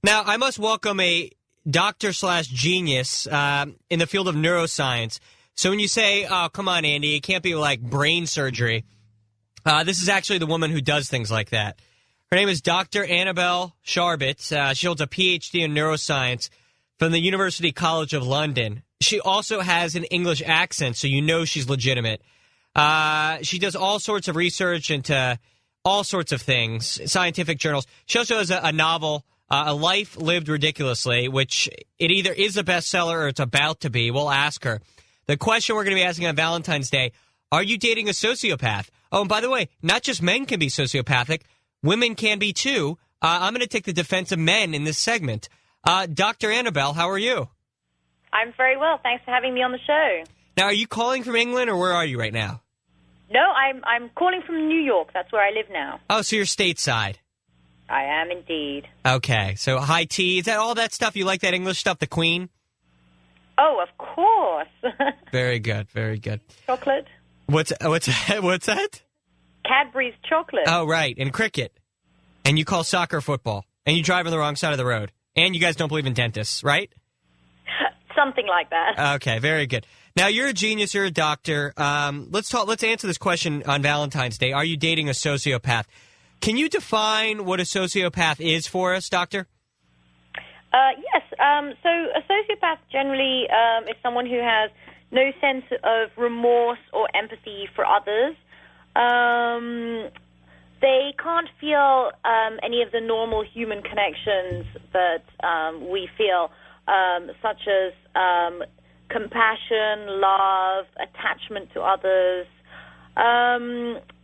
Now, I must welcome a doctor/genius in the field of neuroscience. So when you say, oh, come on, Andy, it can't be like brain surgery, this is actually the woman who does things like that. Her name is Dr. Annabelle Charbit. She holds a Ph.D. in neuroscience from the University College of London. She also has an English accent, so you know she's legitimate. She does all sorts of research into all sorts of things, scientific journals. She also has a novel, A Life Lived Ridiculously, which it either is a bestseller or it's about to be. We'll ask her. The question we're going to be asking on Valentine's Day, are you dating a sociopath? Oh, and by the way, not just men can be sociopathic. Women can be, too. I'm going to take the defense of men in this segment. Dr. Annabelle, how are you? I'm very well. Thanks for having me on the show. Now, are you calling from England, or where are you right now? No, I'm calling from New York. That's where I live now. Oh, so you're stateside. I am indeed. Okay, so high tea. Is that all that stuff? You like that English stuff, the Queen? Oh, of course. Very good, very good. Chocolate. What's that? Cadbury's chocolate. Oh, right, and cricket. And you call soccer football. And you drive on the wrong side of the road. And you guys don't believe in dentists, right? Something like that. Okay, very good. Now, you're a genius, you're a doctor. Let's answer this question on Valentine's Day. Are you dating a sociopath? Can you define what a sociopath is for us, doctor? Yes. So a sociopath generally is someone who has no sense of remorse or empathy for others. They can't feel any of the normal human connections that we feel, such as compassion, love, attachment to others.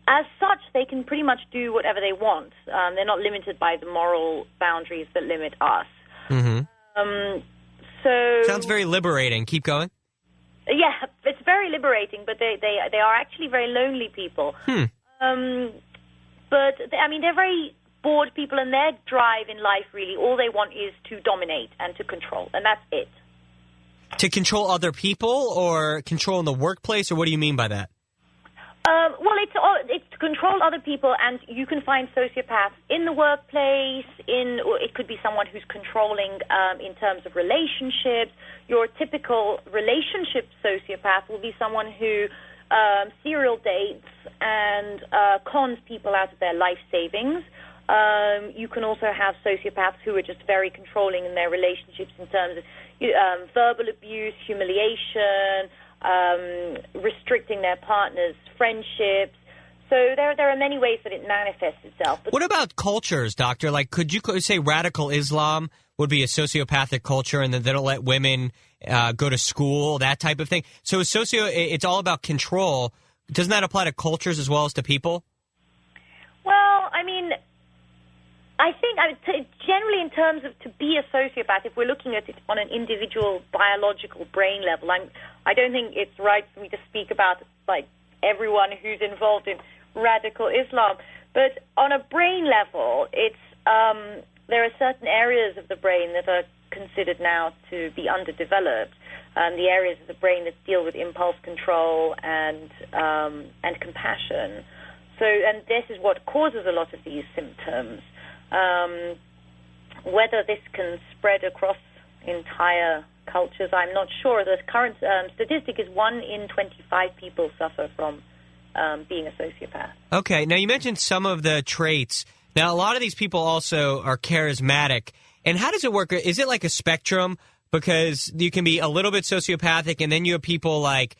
As such, they can pretty much do whatever they want. They're not limited by the moral boundaries that limit us. Mm-hmm. Sounds very liberating. Keep going. Yeah, it's very liberating, but they are actually very lonely people. But, they're very bored people, and their drive in life, really, all they want is to dominate and to control, and that's it. To control other people, or control in the workplace, or what do you mean by that? Well, it's to control other people, and you can find sociopaths in the workplace, or it could be someone who's controlling in terms of relationships. Your typical relationship sociopath will be someone who serial dates and cons people out of their life savings. You can also have sociopaths who are just very controlling in their relationships in terms of verbal abuse, humiliation, restricting their partner's friendships. So there are many ways that it manifests itself. But what about cultures, doctor? Like, could you say radical Islam would be a sociopathic culture, and that they don't let women go to school, that type of thing? So it's all about control. Doesn't that apply to cultures as well as to people? Well, I think generally in terms of to be a sociopath, if we're looking at it on an individual biological brain level, I don't think it's right for me to speak about like everyone who's involved in radical Islam. But on a brain level, it's there are certain areas of the brain that are considered now to be underdeveloped. The areas of the brain that deal with impulse control and compassion. So, and this is what causes a lot of these symptoms. Whether this can spread across entire cultures, I'm not sure. The current statistic is 1 in 25 people suffer from being a sociopath. Okay. Now, you mentioned some of the traits. Now, a lot of these people also are charismatic. And how does it work? Is it like a spectrum? Because you can be a little bit sociopathic, and then you have people like,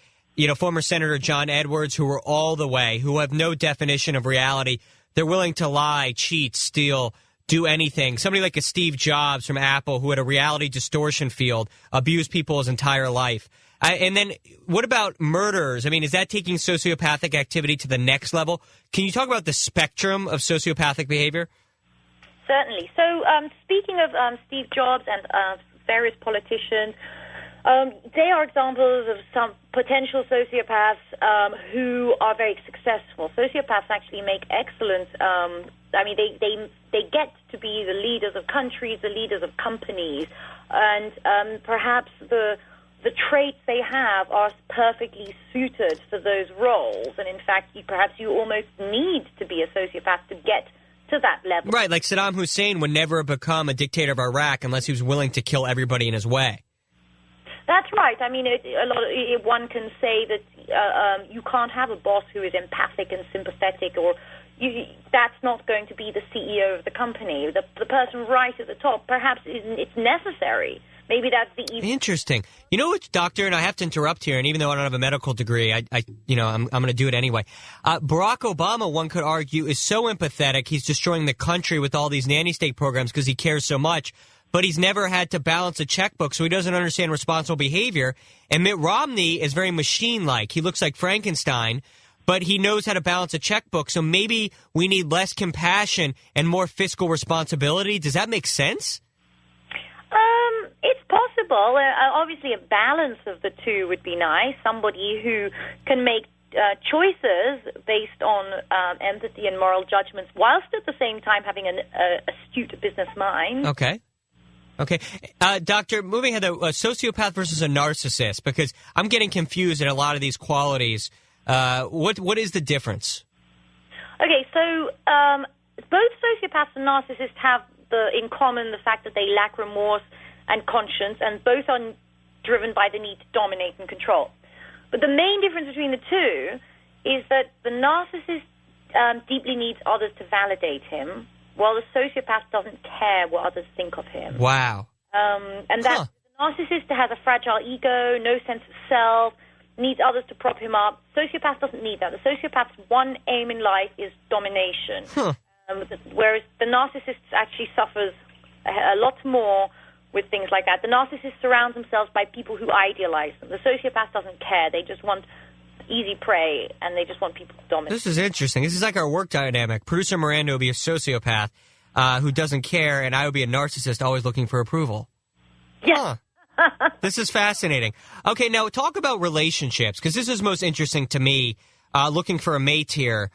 former Senator John Edwards, who are all the way, who have no definition of reality. They're willing to lie, cheat, steal, do anything. Somebody like a Steve Jobs from Apple, who had a reality distortion field, abused people his entire life. And then what about murderers? Is that taking sociopathic activity to the next level? Can you talk about the spectrum of sociopathic behavior? Certainly. So speaking of Steve Jobs and various politicians, they are examples of some potential sociopaths who are very successful. Sociopaths actually make excellent, they get to be the leaders of countries, the leaders of companies, and perhaps the traits they have are perfectly suited for those roles. And in fact, perhaps you almost need to be a sociopath to get to that level. Right, like Saddam Hussein would never become a dictator of Iraq unless he was willing to kill everybody in his way. That's right. I mean, one can say that you can't have a boss who is empathic and sympathetic, or that's not going to be the CEO of the company. The person right at the top, perhaps it's necessary. Maybe that's the Interesting. You know what, Doctor, and I have to interrupt here, and even though I don't have a medical degree, I'm going to do it anyway. Barack Obama, one could argue, is so empathetic. He's destroying the country with all these nanny state programs because he cares so much, but he's never had to balance a checkbook, so he doesn't understand responsible behavior. And Mitt Romney is very machine-like. He looks like Frankenstein, but he knows how to balance a checkbook, so maybe we need less compassion and more fiscal responsibility. Does that make sense? It's possible. Obviously, a balance of the two would be nice. Somebody who can make choices based on empathy and moral judgments, whilst at the same time having an astute business mind. Okay. Doctor, moving ahead, a sociopath versus a narcissist, because I'm getting confused in a lot of these qualities. What is the difference? Okay, so both sociopaths and narcissists have in common the fact that they lack remorse and conscience, and both are driven by the need to dominate and control. But the main difference between the two is that the narcissist deeply needs others to validate him, while the sociopath doesn't care what others think of him. Wow. And that the narcissist has a fragile ego, no sense of self, needs others to prop him up. Sociopath doesn't need that. The sociopath's one aim in life is domination. Whereas the narcissist actually suffers a lot more with things like that. The narcissist surrounds themselves by people who idealize them. The sociopath doesn't care. They just want easy prey, and they just want people to dominate. This is interesting. This is like our work dynamic. Producer Miranda would be a sociopath who doesn't care, and I would be a narcissist always looking for approval. Yeah. This is fascinating. Okay, now talk about relationships, because this is most interesting to me, looking for a mate here.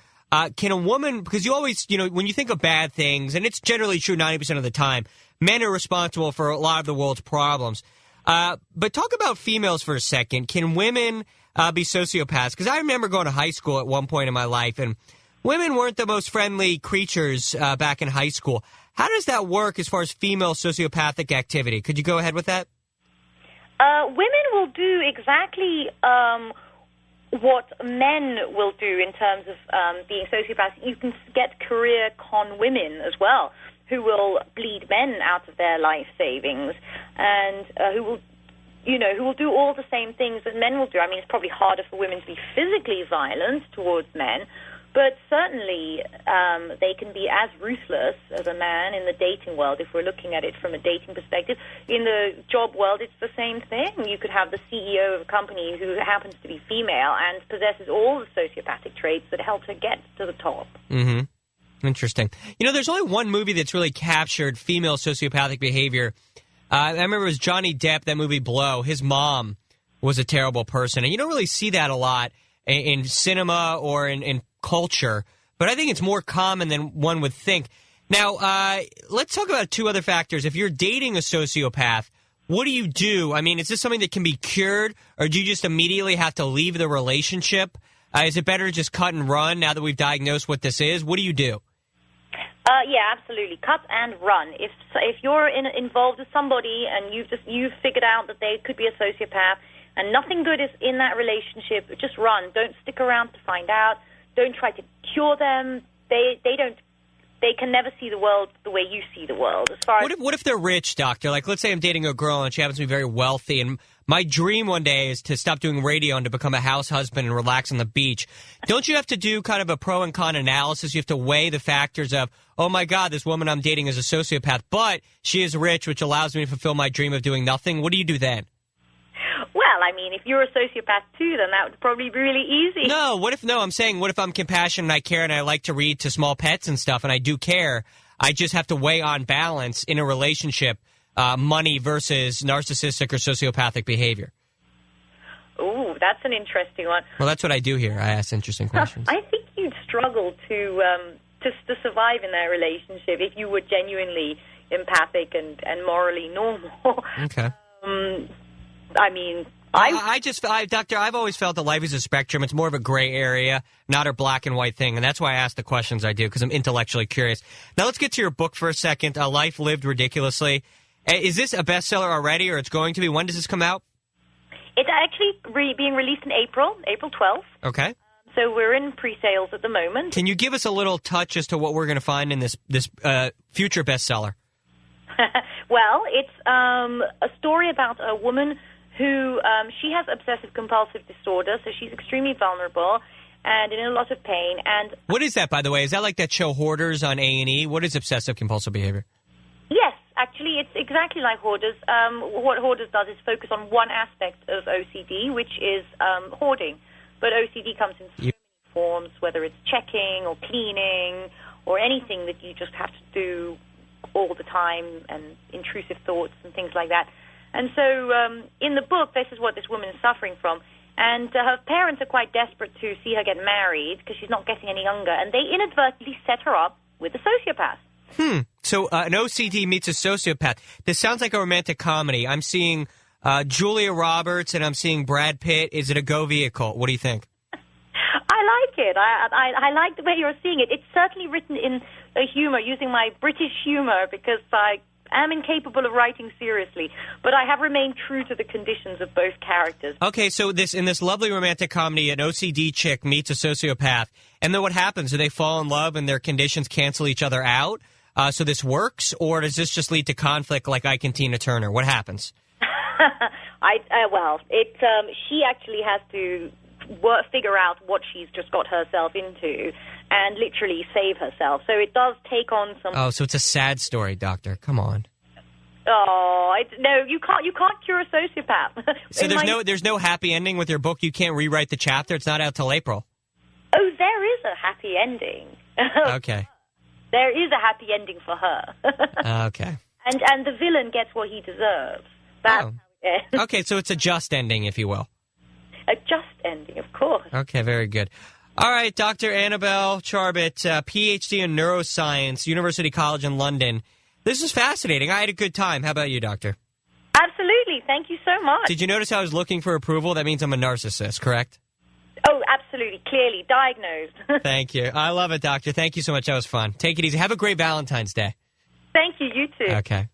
Can a woman, because you always, when you think of bad things, and it's generally true 90% of the time, men are responsible for a lot of the world's problems. But talk about females for a second. Can women be sociopaths? Because I remember going to high school at one point in my life, and women weren't the most friendly creatures back in high school. How does that work as far as female sociopathic activity? Could you go ahead with that? Women will do exactly what men will do in terms of being sociopaths. You can get career con women as well, who will bleed men out of their life savings, and who will do all the same things that men will do. I mean, it's probably harder for women to be physically violent towards men, but certainly they can be as ruthless as a man in the dating world, if we're looking at it from a dating perspective. In the job world, it's the same thing. You could have the CEO of a company who happens to be female and possesses all the sociopathic traits that help her get to the top. Mm-hmm. Interesting. There's only one movie that's really captured female sociopathic behavior. I remember it was Johnny Depp, that movie Blow. His mom was a terrible person. And you don't really see that a lot in cinema or in culture. But I think it's more common than one would think. Now, let's talk about two other factors. If you're dating a sociopath, what do you do? I mean, is this something that can be cured, or do you just immediately have to leave the relationship? Is it better to just cut and run now that we've diagnosed what this is? What do you do? Yeah, absolutely. Cut and run. If you're involved with somebody and you've figured out that they could be a sociopath and nothing good is in that relationship, just run. Don't stick around to find out. Don't try to cure them. They can never see the world the way you see the world. What if they're rich, Doctor? Like, let's say I'm dating a girl and she happens to be very wealthy, and my dream one day is to stop doing radio and to become a house husband and relax on the beach. Don't you have to do kind of a pro and con analysis? You have to weigh the factors of, oh my God, this woman I'm dating is a sociopath, but she is rich, which allows me to fulfill my dream of doing nothing. What do you do then? Well, I mean, if you're a sociopath too, then that would probably be really easy. I'm saying, what if I'm compassionate and I care and I like to read to small pets and stuff, and I do care? I just have to weigh on balance in a relationship, money versus narcissistic or sociopathic behavior. Ooh, that's an interesting one. Well, that's what I do here. I ask interesting questions. I think you'd struggle to survive in that relationship if you were genuinely empathic and morally normal. Okay. I mean, Doctor, I've always felt that life is a spectrum. It's more of a gray area, not a black and white thing. And that's why I ask the questions I do, because I'm intellectually curious. Now let's get to your book for a second, A Life Lived Ridiculously. Is this a bestseller already, or it's going to be? When does this come out? It's actually being released in April 12th. Okay. So we're in pre-sales at the moment. Can you give us a little touch as to what we're going to find in this future bestseller? Well, it's a story about a woman who she has obsessive-compulsive disorder, so she's extremely vulnerable and in a lot of pain. And what is that, by the way? Is that like that show Hoarders on A&E? What is obsessive-compulsive behavior? Yes, actually, it's exactly like Hoarders. What Hoarders does is focus on one aspect of OCD, which is hoarding. But OCD comes in so many forms, whether it's checking or cleaning or anything that you just have to do all the time, and intrusive thoughts and things like that. And so in the book, this is what this woman is suffering from. And her parents are quite desperate to see her get married because she's not getting any younger. And they inadvertently set her up with a sociopath. So an OCD meets a sociopath. This sounds like a romantic comedy. I'm seeing Julia Roberts and I'm seeing Brad Pitt. Is it a go vehicle? What do you think? I like it. I like the way you're seeing it. It's certainly written in a humor, using my British humor, because I am incapable of writing seriously, but I have remained true to the conditions of both characters. Okay, so in this lovely romantic comedy, an OCD chick meets a sociopath, and then what happens? Do they fall in love and their conditions cancel each other out? So this works, or does this just lead to conflict like Ike and Tina Turner? What happens? She actually has to figure out what she's just got herself into and literally save herself. So it does take on some... Oh, so it's a sad story, Doctor. Come on. Oh, no, you can't cure a sociopath. So there's no happy ending with your book? You can't rewrite the chapter? It's not out till April. Oh, there is a happy ending. Okay. There is a happy ending for her. Okay. And the villain gets what he deserves. That's how it ends. Okay, so it's a just ending, if you will. A just ending, of course. Okay, very good. All right, Dr. Annabelle Charbit, PhD in neuroscience, University College in London. This is fascinating. I had a good time. How about you, Doctor? Absolutely. Thank you so much. Did you notice I was looking for approval? That means I'm a narcissist, correct? Oh, absolutely. Clearly. Diagnosed. Thank you. I love it, Doctor. Thank you so much. That was fun. Take it easy. Have a great Valentine's Day. Thank you. You too. Okay.